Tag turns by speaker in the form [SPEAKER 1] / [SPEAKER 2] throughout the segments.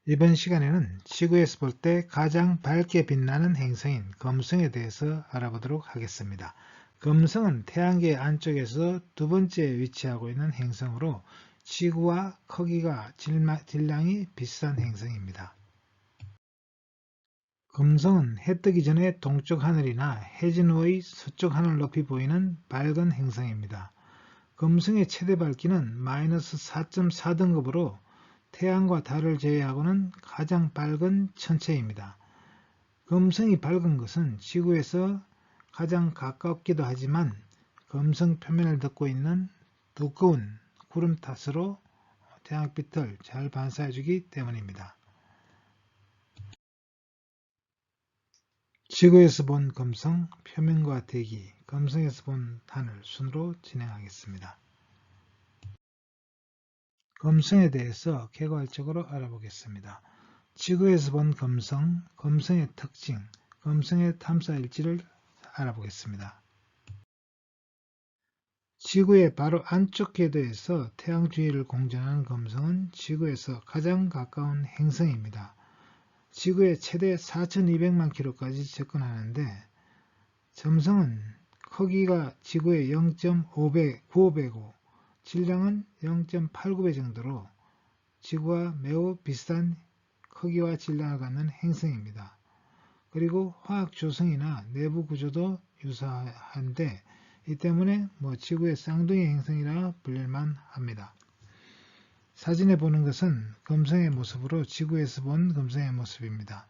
[SPEAKER 1] 이번 시간에는 지구에서 볼 때 가장 밝게 빛나는 행성인 금성에 대해서 알아보도록 하겠습니다. 금성은 태양계 안쪽에서 두 번째에 위치하고 있는 행성으로 지구와 크기가 질량이 비슷한 행성입니다. 금성은 해 뜨기 전에 동쪽 하늘이나 해진 후의 서쪽 하늘 높이 보이는 밝은 행성입니다. 금성의 최대 밝기는 마이너스 4.4등급으로 태양과 달을 제외하고는 가장 밝은 천체입니다. 금성이 밝은 것은 지구에서 가장 가깝기도 하지만 금성 표면을 덮고 있는 두꺼운 구름 탓으로 태양빛을 잘 반사해주기 때문입니다. 지구에서 본 금성, 표면과 대기, 금성에서 본 하늘 순으로 진행하겠습니다. 금성에 대해서 개괄적으로 알아보겠습니다. 지구에서 본 금성, 금성의 특징, 금성의 탐사 일지를 알아보겠습니다. 지구의 바로 안쪽 궤도에서 태양 주위를 공전하는 금성은 지구에서 가장 가까운 행성입니다. 지구에 최대 4200만 킬로까지 접근하는데 점성은 크기가 지구의 0.95배고 질량은 0.89배 정도로 지구와 매우 비슷한 크기와 질량을 갖는 행성입니다. 그리고 화학 조성이나 내부 구조도 유사한데 이 때문에 지구의 쌍둥이 행성이라 불릴만 합니다. 사진에 보는 것은 금성의 모습으로 지구에서 본 금성의 모습입니다.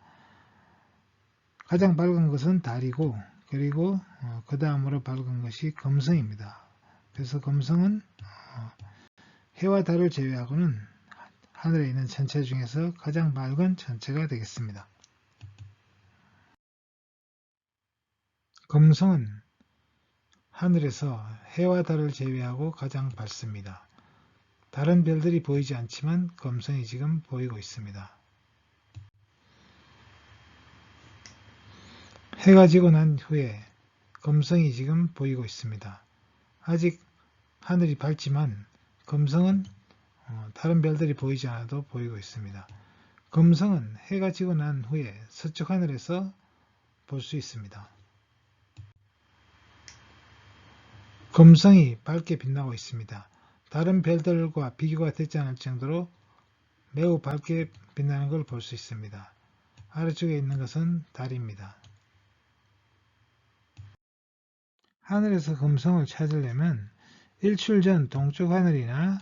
[SPEAKER 1] 가장 밝은 것은 달이고 그리고 그 다음으로 밝은 것이 금성입니다. 그래서 금성은 해와 달을 제외하고는 하늘에 있는 천체 중에서 가장 밝은 천체가 되겠습니다. 금성은 하늘에서 해와 달을 제외하고 가장 밝습니다. 다른 별들이 보이지 않지만 금성이 지금 보이고 있습니다. 해가 지고 난 후에 금성이 지금 보이고 있습니다. 아직 하늘이 밝지만 금성은 다른 별들이 보이지 않아도 보이고 있습니다. 금성은 해가 지고 난 후에 서쪽 하늘에서 볼 수 있습니다. 금성이 밝게 빛나고 있습니다. 다른 별들과 비교가 되지 않을 정도로 매우 밝게 빛나는 걸 볼 수 있습니다. 아래쪽에 있는 것은 달입니다. 하늘에서 금성을 찾으려면 일출 전 동쪽 하늘이나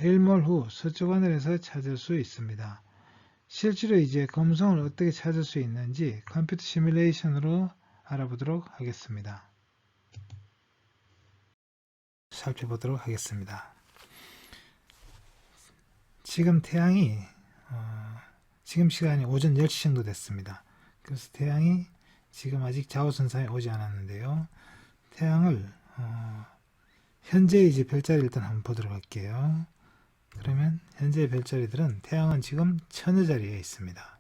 [SPEAKER 1] 일몰 후 서쪽 하늘에서 찾을 수 있습니다. 실제로 이제 금성을 어떻게 찾을 수 있는지 컴퓨터 시뮬레이션으로 알아보도록 하겠습니다. 살펴보도록 하겠습니다. 지금 태양이 지금 시간이 오전 10시 정도 됐습니다. 그래서 태양이 지금 아직 자오선상에 오지 않았는데요. 태양을 현재 이제 별자리 일단 한번 보도록 할게요. 그러면 현재 별자리들은 태양은 지금 천여 자리에 있습니다.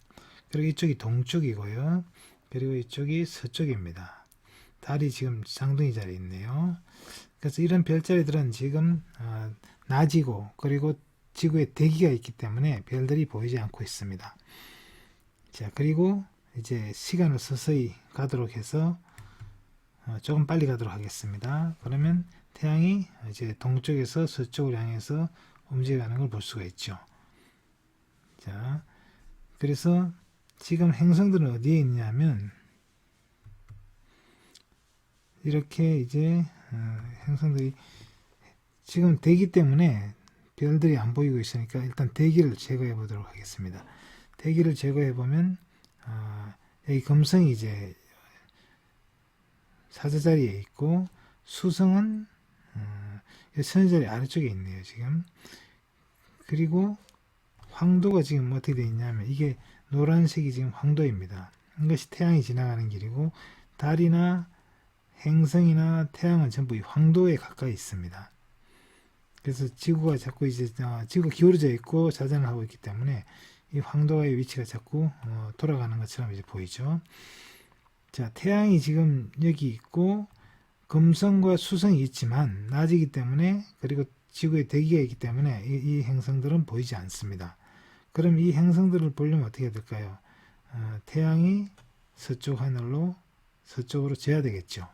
[SPEAKER 1] 그리고 이쪽이 동쪽이고요. 그리고 이쪽이 서쪽입니다. 달이 지금 쌍둥이 자리에 있네요. 그래서 이런 별자리들은 지금 낮이고 그리고 지구에 대기가 있기 때문에 별들이 보이지 않고 있습니다. 자, 그리고 이제 시간을 서서히 가도록 해서 조금 빨리 가도록 하겠습니다. 그러면 태양이 이제 동쪽에서 서쪽을 향해서 움직여가는 걸 볼 수가 있죠. 자, 그래서 지금 행성들은 어디에 있냐면 이렇게 이제 행성들이 지금 대기 때문에 별들이 안 보이고 있으니까 일단 대기를 제거해 보도록 하겠습니다. 대기를 제거해 보면 여기 금성이 이제 사자자리에 있고 수성은 선자리 아래쪽에 있네요. 지금. 그리고 황도가 지금 어떻게 되어 있냐면 이게 노란색이 지금 황도입니다. 이것이 태양이 지나가는 길이고 달이나 행성이나 태양은 전부 이 황도에 가까이 있습니다. 그래서 지구가 자꾸 이제 지구가 기울어져 있고 자전을 하고 있기 때문에 이 황도의 위치가 자꾸 돌아가는 것처럼 이제 보이죠. 자, 태양이 지금 여기 있고 금성과 수성이 있지만 낮이기 때문에 그리고 지구에 대기가 있기 때문에 이 행성들은 보이지 않습니다. 그럼 이 행성들을 보려면 어떻게 해야 될까요? 태양이 서쪽 하늘로 서쪽으로 져야 되겠죠.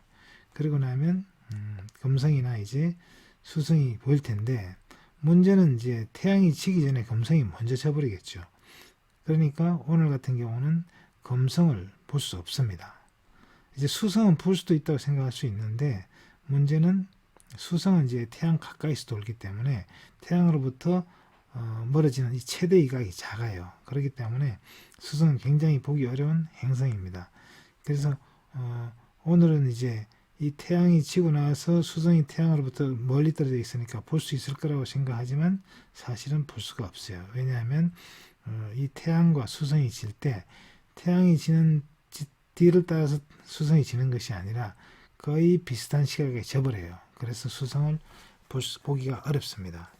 [SPEAKER 1] 그리고 나면 금성이나 이제 수성이 보일 텐데, 문제는 이제 태양이 지기 전에 금성이 먼저 져버리겠죠. 그러니까 오늘 같은 경우는 금성을 볼 수 없습니다. 이제 수성은 볼 수도 있다고 생각할 수 있는데, 문제는 수성은 이제 태양 가까이서 돌기 때문에 태양으로부터 멀어지는 이 최대 이각이 작아요. 그렇기 때문에 수성은 굉장히 보기 어려운 행성입니다. 그래서 오늘은 이제 이 태양이 지고 나서 수성이 태양으로부터 멀리 떨어져 있으니까 볼 수 있을 거라고 생각하지만 사실은 볼 수가 없어요. 왜냐하면 이 태양과 수성이 질 때 태양이 지는 뒤를 따라서 수성이 지는 것이 아니라 거의 비슷한 시각에 져버려요. 그래서 수성을 보기가 어렵습니다.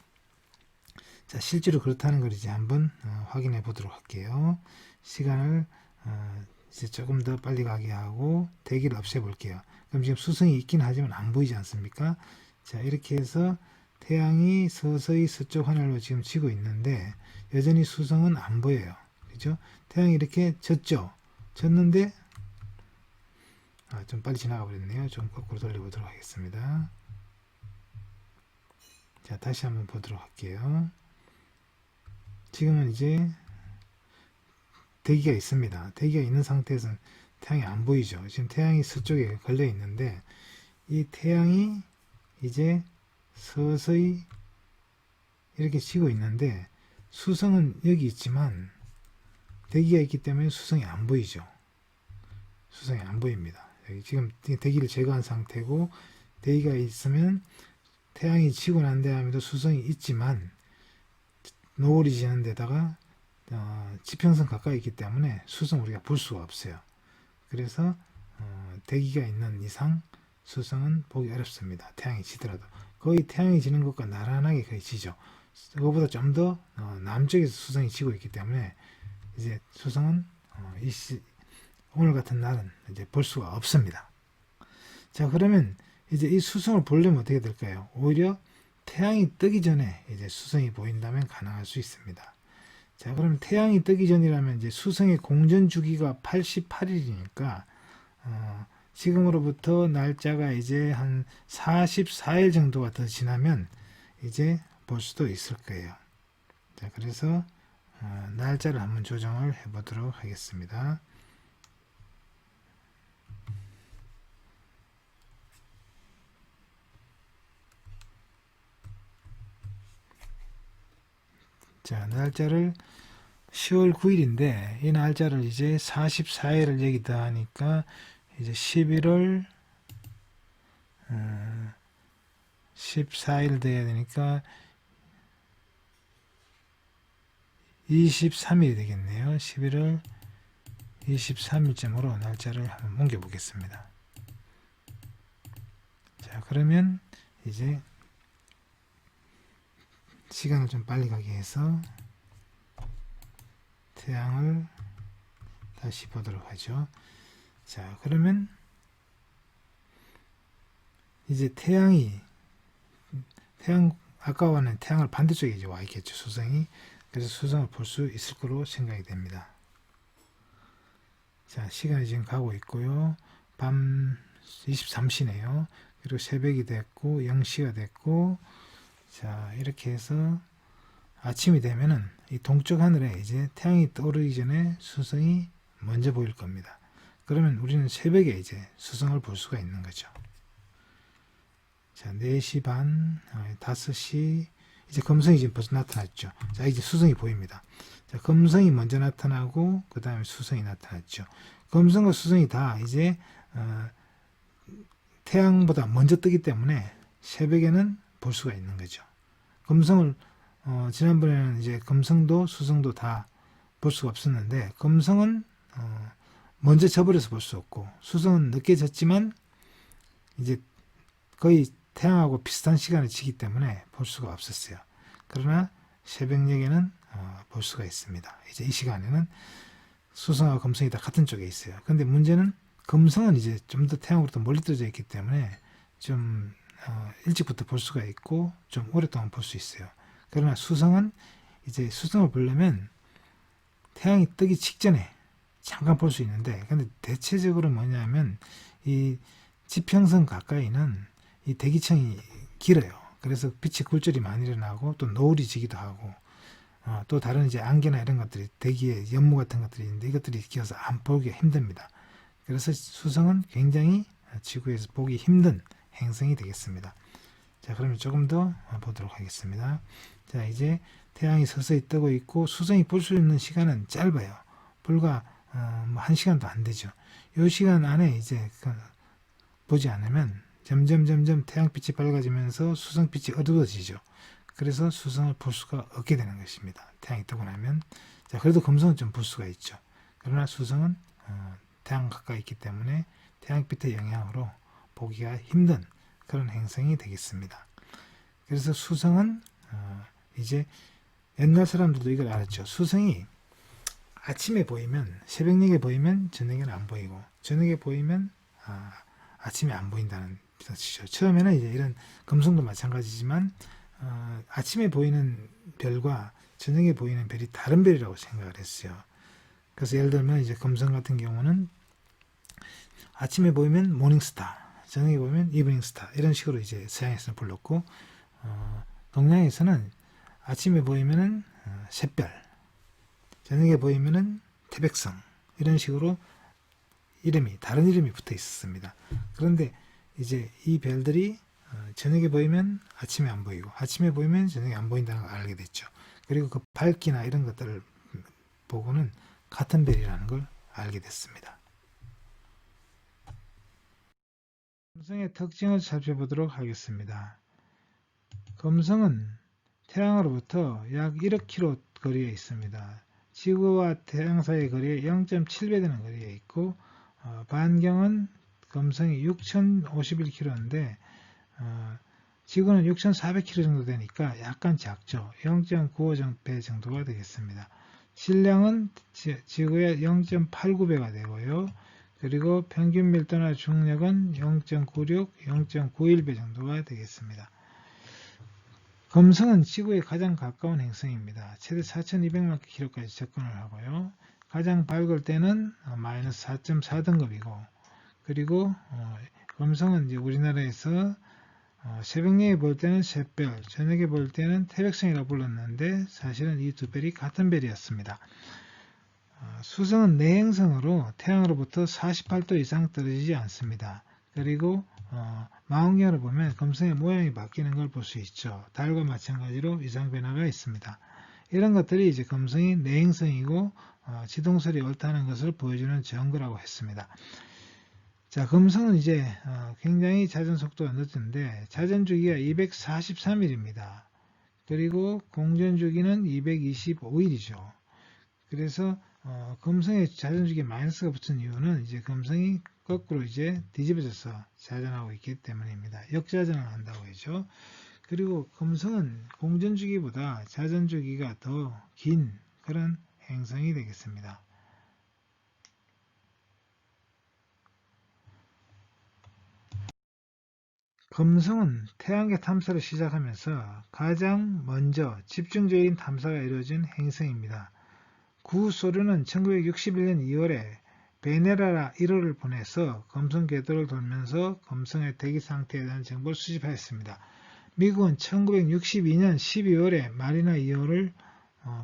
[SPEAKER 1] 자, 실제로 그렇다는 걸 이제 한번 확인해 보도록 할게요. 시간을 이제 조금 더 빨리 가게 하고 대기를 없애 볼게요. 그럼 지금 수성이 있긴 하지만 안 보이지 않습니까? 자, 이렇게 해서 태양이 서서히 서쪽 하늘로 지금 지고 있는데 여전히 수성은 안 보여요. 그죠? 태양이 이렇게 졌죠? 졌는데 좀 빨리 지나가 버렸네요. 좀 거꾸로 돌려보도록 하겠습니다. 자, 다시 한번 보도록 할게요. 지금은 이제 대기가 있습니다. 대기가 있는 상태에서는 태양이 안 보이죠. 지금 태양이 서쪽에 걸려 있는데 이 태양이 이제 서서히 이렇게 지고 있는데 수성은 여기 있지만 대기가 있기 때문에 수성이 안 보이죠. 수성이 안 보입니다. 여기 지금 대기를 제거한 상태고 대기가 있으면 태양이 지고 난 다음에도 수성이 있지만 노을이 지는 데다가 지평선 가까이 있기 때문에 수성 우리가 볼 수가 없어요. 그래서 대기가 있는 이상 수성은 보기 어렵습니다. 태양이 지더라도 거의 태양이 지는 것과 나란하게 거의 지죠. 그거보다 좀 더 남쪽에서 수성이 지고 있기 때문에 이제 수성은 오늘 같은 날은 이제 볼 수가 없습니다. 자, 그러면 이제 이 수성을 보려면 어떻게 될까요? 오히려 태양이 뜨기 전에 이제 수성이 보인다면 가능할 수 있습니다. 자, 그럼 태양이 뜨기 전이라면 이제 수성의 공전 주기가 88일이니까 지금으로부터 날짜가 이제 한 44일 정도가 더 지나면 이제 볼 수도 있을 거예요. 자, 그래서 날짜를 한번 조정을 해 보도록 하겠습니다. 자, 날짜를 10월 9일인데 이 날짜를 이제 44일을 여기다 하니까 이제 11월 14일 돼야 되니까 23일이 되겠네요. 11월 23일쯤으로 날짜를 한번 옮겨 보겠습니다. 자, 그러면 이제 시간을 좀 빨리 가게 해서 태양을 다시 보도록 하죠. 자, 그러면 이제 아까와는 태양을 반대쪽에 이제 와 있겠죠, 수성이. 그래서 수성을 볼 수 있을 거로 생각이 됩니다. 자, 시간이 지금 가고 있고요. 밤 23시네요. 그리고 새벽이 됐고 0시가 됐고, 자, 이렇게 해서 아침이 되면은 이 동쪽 하늘에 이제 태양이 떠오르기 전에 수성이 먼저 보일 겁니다. 그러면 우리는 새벽에 이제 수성을 볼 수가 있는 거죠. 자, 4시 반, 5시, 이제 금성이 지금 벌써 나타났죠. 자, 이제 수성이 보입니다. 자, 금성이 먼저 나타나고 그 다음에 수성이 나타났죠. 금성과 수성이 다 이제 태양보다 먼저 뜨기 때문에 새벽에는 볼 수가 있는 거죠. 금성을 지난번에는 이제 금성도 수성도 다 볼 수가 없었는데 금성은 먼저 져버려서 볼 수 없고 수성은 늦게 졌지만 이제 거의 태양하고 비슷한 시간에 지기 때문에 볼 수가 없었어요. 그러나 새벽녘에는 볼 수가 있습니다. 이제 이 시간에는 수성하고 금성이 다 같은 쪽에 있어요. 근데 문제는 금성은 이제 좀 더 태양으로부터 멀리 떨어져 있기 때문에 좀 일찍부터 볼 수가 있고 좀 오랫동안 볼 수 있어요. 그러나 수성은 이제 수성을 보려면 태양이 뜨기 직전에 잠깐 볼 수 있는데, 근데 대체적으로 뭐냐면 이 지평선 가까이는 이 대기층이 길어요. 그래서 빛이 굴절이 많이 일어나고 또 노을이 지기도 하고, 또 다른 이제 안개나 이런 것들이 대기에 연무 같은 것들이 있는데 이것들이 끼어서 안 보기가 힘듭니다. 그래서 수성은 굉장히 지구에서 보기 힘든 행성이 되겠습니다. 자, 그러면 조금 더 보도록 하겠습니다. 자, 이제 태양이 서서히 뜨고 있고 수성이 볼 수 있는 시간은 짧아요. 불과 뭐 1시간도 안 되죠. 이 시간 안에 이제 보지 않으면 점점 태양빛이 밝아지면서 수성빛이 어두워지죠. 그래서 수성을 볼 수가 없게 되는 것입니다. 태양이 뜨고 나면. 자, 그래도 금성은 좀 볼 수가 있죠. 그러나 수성은 태양 가까이 있기 때문에 태양빛의 영향으로 보기가 힘든 그런 행성이 되겠습니다. 그래서 수성은 이제 옛날 사람들도 이걸 알았죠. 수성이 아침에 보이면, 새벽녘에 보이면 저녁에는 안 보이고, 저녁에 보이면 아침에 안 보인다는 뜻이죠. 처음에는 이제 이런 금성도 마찬가지지만 아침에 보이는 별과 저녁에 보이는 별이 다른 별이라고 생각을 했어요. 그래서 예를 들면 이제 금성 같은 경우는 아침에 보이면 모닝스타, 저녁에 보면 이브닝스타, 이런 식으로 이제 서양에서는 불렀고, 동양에서는 아침에 보이면은 샛별, 저녁에 보이면은 태백성, 이런 식으로 다른 이름이 붙어 있었습니다. 그런데 이제 이 별들이 저녁에 보이면 아침에 안 보이고, 아침에 보이면 저녁에 안 보인다는 걸 알게 됐죠. 그리고 그 밝기나 이런 것들을 보고는 같은 별이라는 걸 알게 됐습니다. 금성의 특징을 살펴보도록 하겠습니다. 금성은 태양으로부터 약 1억 km 거리에 있습니다. 지구와 태양 사이의 거리에 0.7배 되는 거리에 있고, 반경은 금성이 6051km인데 지구는 6400km 정도 되니까 약간 작죠. 0.95배 정도가 되겠습니다. 질량은 지구의 0.89배가 되고요. 그리고 평균 밀도나 중력은 0.96, 0.91배 정도가 되겠습니다. 금성은 지구에 가장 가까운 행성입니다. 최대 4200만 km까지 접근을 하고요. 가장 밝을 때는 마이너스 4.4등급이고, 그리고 금성은 이제 우리나라에서 새벽녘에 볼 때는 샛별, 저녁에 볼 때는 태백성이라고 불렀는데 사실은 이 두 별이 같은 별이었습니다. 수성은 내행성으로 태양으로부터 48도 이상 떨어지지 않습니다. 그리고 망원경으로 보면 금성의 모양이 바뀌는 걸 볼 수 있죠. 달과 마찬가지로 이상 변화가 있습니다. 이런 것들이 이제 금성이 내행성이고 지동설이 옳다는 것을 보여주는 증거라고 했습니다. 자, 금성은 이제 굉장히 자전 속도가 늦은데 자전 주기가 243일입니다. 그리고 공전 주기는 225일이죠. 그래서 금성의 자전 주기에 마이너스가 붙은 이유는 이제 금성이 거꾸로 이제 뒤집어져서 자전하고 있기 때문입니다. 역자전을 한다고 하죠. 그리고 금성은 공전 주기보다 자전 주기가 더 긴 그런 행성이 되겠습니다. 금성은 태양계 탐사를 시작하면서 가장 먼저 집중적인 탐사가 이루어진 행성입니다. 구 소련은 1961년 2월에 베네라 1호를 보내서 금성 궤도를 돌면서 금성의 대기 상태에 대한 정보를 수집하였습니다. 미국은 1962년 12월에 마리나 2호를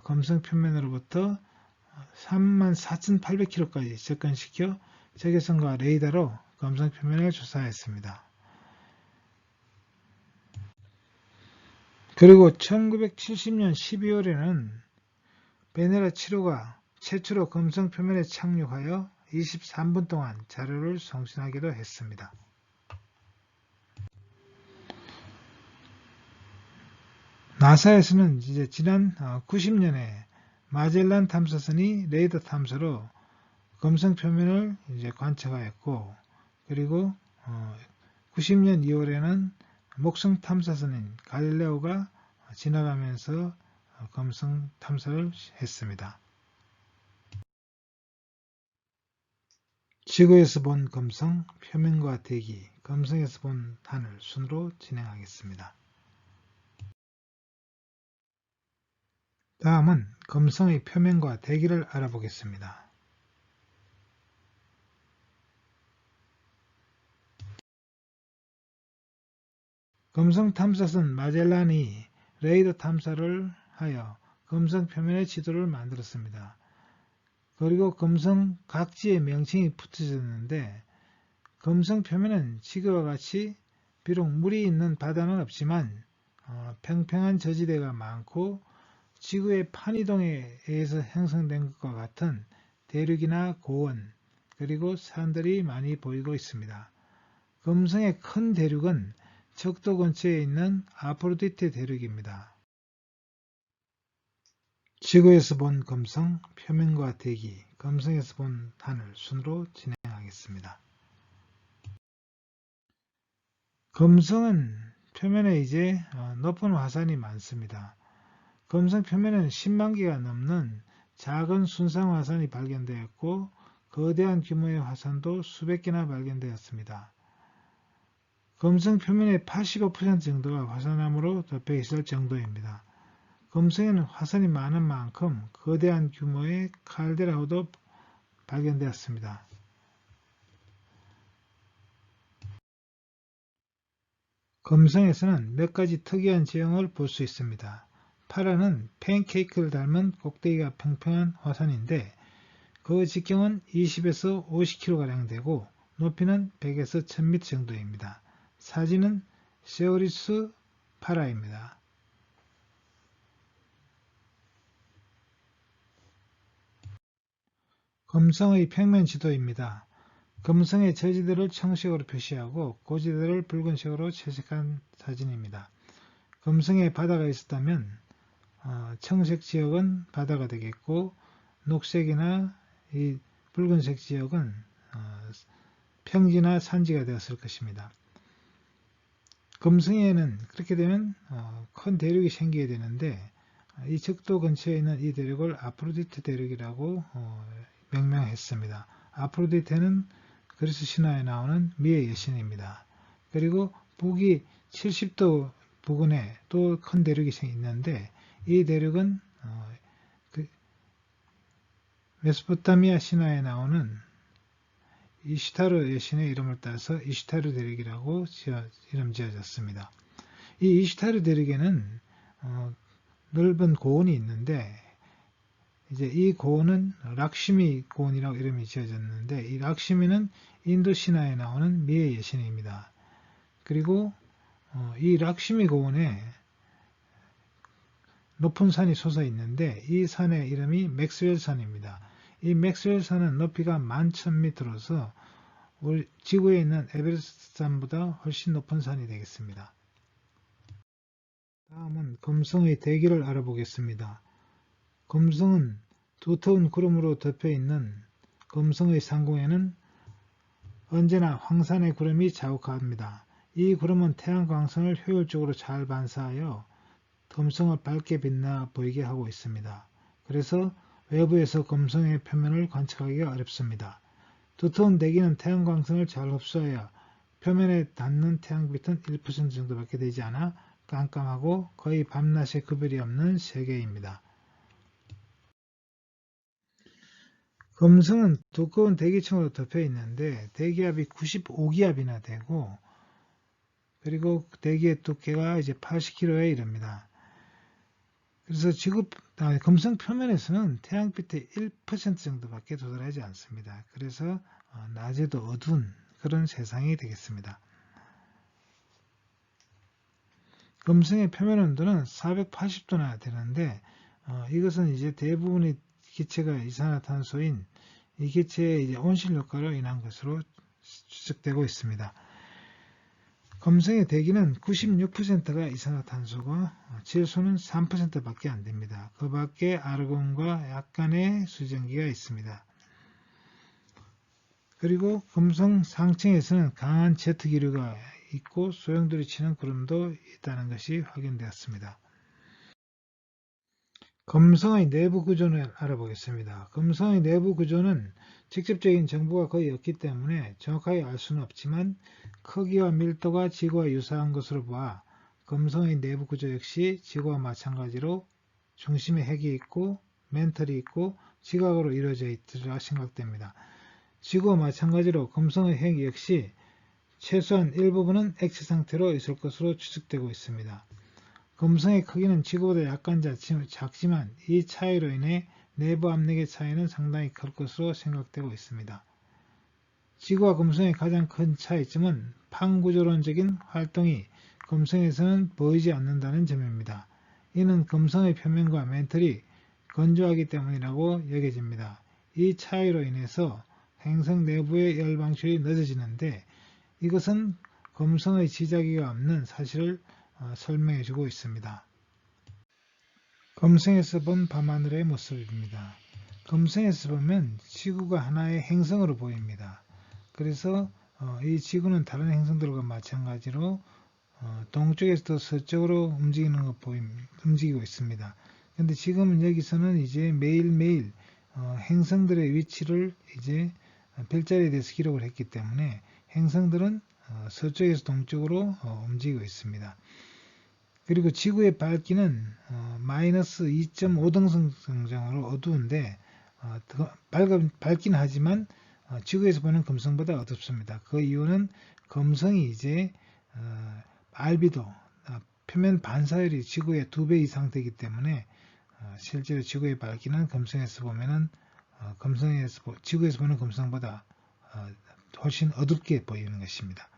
[SPEAKER 1] 금성 표면으로부터 34,800km까지 접근시켜 적외선과 레이더로 금성 표면을 조사했습니다. 그리고 1970년 12월에는 베네라 7호가 최초로 금성 표면에 착륙하여 23분 동안 자료를 송신하기도 했습니다. 나사에서는 이제 지난 90년에 마젤란 탐사선이 레이더 탐사로 금성 표면을 이제 관측하였고, 그리고 90년 2월에는 목성 탐사선인 갈릴레오가 지나가면서 금성 탐사를 했습니다. 지구에서 본 금성, 표면과 대기, 금성에서 본 하늘 순으로 진행하겠습니다. 다음은 금성의 표면과 대기를 알아보겠습니다. 금성 탐사선 마젤란이 레이더 탐사를 하여 금성 표면의 지도를 만들었습니다. 그리고 금성 각지의 명칭이 붙여졌는데 금성 표면은 지구와 같이 비록 물이 있는 바다는 없지만 평평한 저지대가 많고 지구의 판이동에 의해서 형성된 것과 같은 대륙이나 고원 그리고 산들이 많이 보이고 있습니다. 금성의 큰 대륙은 적도 근처에 있는 아프로디테 대륙입니다. 지구에서 본 금성, 표면과 대기, 금성에서 본 하늘 순으로 진행하겠습니다. 금성은 표면에 이제 높은 화산이 많습니다. 금성 표면에는 10만 개가 넘는 작은 순상 화산이 발견되었고 거대한 규모의 화산도 수백 개나 발견되었습니다. 금성 표면의 85% 정도가 화산암으로 덮여 있을 정도입니다. 금성에는 화산이 많은 만큼 거대한 규모의 칼데라도 발견되었습니다. 금성에서는 몇 가지 특이한 지형을 볼 수 있습니다. 파라는 팬케이크를 닮은 꼭대기가 평평한 화산인데 그 직경은 20에서 50km가량 되고 높이는 100에서 1000m 정도입니다. 사진은 세오리스 파라입니다. 금성의 평면 지도입니다. 금성의 저지대를 청색으로 표시하고 고지대를 붉은색으로 채색한 사진입니다. 금성에 바다가 있었다면 청색 지역은 바다가 되겠고 녹색이나 이 붉은색 지역은 평지나 산지가 되었을 것입니다. 금성에는 그렇게 되면 큰 대륙이 생기게 되는데 이 적도 근처에 있는 이 대륙을 아프로디테 대륙이라고 명명했습니다. 아프로디테는 그리스 신화에 나오는 미의 여신입니다. 그리고 북이 70도 부근에 또 큰 대륙이 있는데 이 대륙은 메소포타미아 신화에 나오는 이시타르 여신의 이름을 따서 이시타르 대륙이라고 이름 지어졌습니다. 이 이시타르 대륙에는 넓은 고원이 있는데 이제 이 고원은 락시미 고원이라고 이름이 지어졌는데 이 락시미는 인도 신화에 나오는 미의 여신입니다. 그리고 이 락시미 고원에 높은 산이 솟아 있는데 이 산의 이름이 맥스웰 산입니다. 이 맥스웰 산은 높이가 11,000m로서 지구에 있는 에베레스트 산보다 훨씬 높은 산이 되겠습니다. 다음은 금성의 대기를 알아보겠습니다. 금성은 두터운 구름으로 덮여 있는 금성의 상공에는 언제나 황산의 구름이 자욱합니다. 이 구름은 태양광선을 효율적으로 잘 반사하여 금성을 밝게 빛나 보이게 하고 있습니다. 그래서 외부에서 금성의 표면을 관측하기가 어렵습니다. 두터운 대기는 태양광선을 잘 흡수하여 표면에 닿는 태양빛은 1% 정도밖에 되지 않아 깜깜하고 거의 밤낮의 구별이 없는 세계입니다. 금성은 두꺼운 대기층으로 덮여 있는데 대기압이 95기압이나 되고 그리고 대기의 두께가 이제 80km에 이릅니다. 그래서 금성 표면에서는 태양빛의 1% 정도밖에 도달하지 않습니다. 그래서 낮에도 어두운 그런 세상이 되겠습니다. 금성의 표면 온도는 480도나 되는데 이것은 이제 대부분의 기체가 이산화탄소인 이 기체의 이제 온실 효과로 인한 것으로 추측되고 있습니다. 금성의 대기는 96%가 이산화탄소고 질소는 3%밖에 안 됩니다. 그 밖에 아르곤과 약간의 수증기가 있습니다. 그리고 금성 상층에서는 강한 제트 기류가 있고 소용돌이 치는 구름도 있다는 것이 확인되었습니다. 금성의 내부 구조를 알아보겠습니다. 금성의 내부 구조는 직접적인 정보가 거의 없기 때문에 정확하게 알 수는 없지만 크기와 밀도가 지구와 유사한 것으로 보아 금성의 내부 구조 역시 지구와 마찬가지로 중심에 핵이 있고 멘털이 있고 지각으로 이루어져 있으리라 생각됩니다. 지구와 마찬가지로 금성의 핵 역시 최소한 일부분은 액체 상태로 있을 것으로 추측되고 있습니다. 금성의 크기는 지구보다 약간 작지만 이 차이로 인해 내부 압력의 차이는 상당히 클 것으로 생각되고 있습니다. 지구와 금성의 가장 큰 차이점은 판구조론적인 활동이 금성에서는 보이지 않는다는 점입니다. 이는 금성의 표면과 멘틀이 건조하기 때문이라고 여겨집니다. 이 차이로 인해서 행성 내부의 열 방출이 늦어지는데 이것은 금성의 지자기가 없는 사실을 설명해주고 있습니다. 금성에서 본 밤하늘의 모습입니다. 금성에서 보면 지구가 하나의 행성으로 보입니다. 그래서 이 지구는 다른 행성들과 마찬가지로 동쪽에서 서쪽으로 움직이고 있습니다. 그런데 지금은 여기서는 이제 매일매일 행성들의 위치를 이제 별자리에 대해서 기록을 했기 때문에 행성들은 서쪽에서 동쪽으로 움직이고 있습니다. 그리고 지구의 밝기는 마이너스 2.5등선 정도로 어두운데 밝긴 하지만 지구에서 보는 금성보다 어둡습니다. 그 이유는 금성이 이제 알비도 표면 반사율이 지구의 2배 이상 되기 때문에 실제로 지구의 밝기는 금성에서 보면은 지구에서 보는 금성보다 훨씬 어둡게 보이는 것입니다.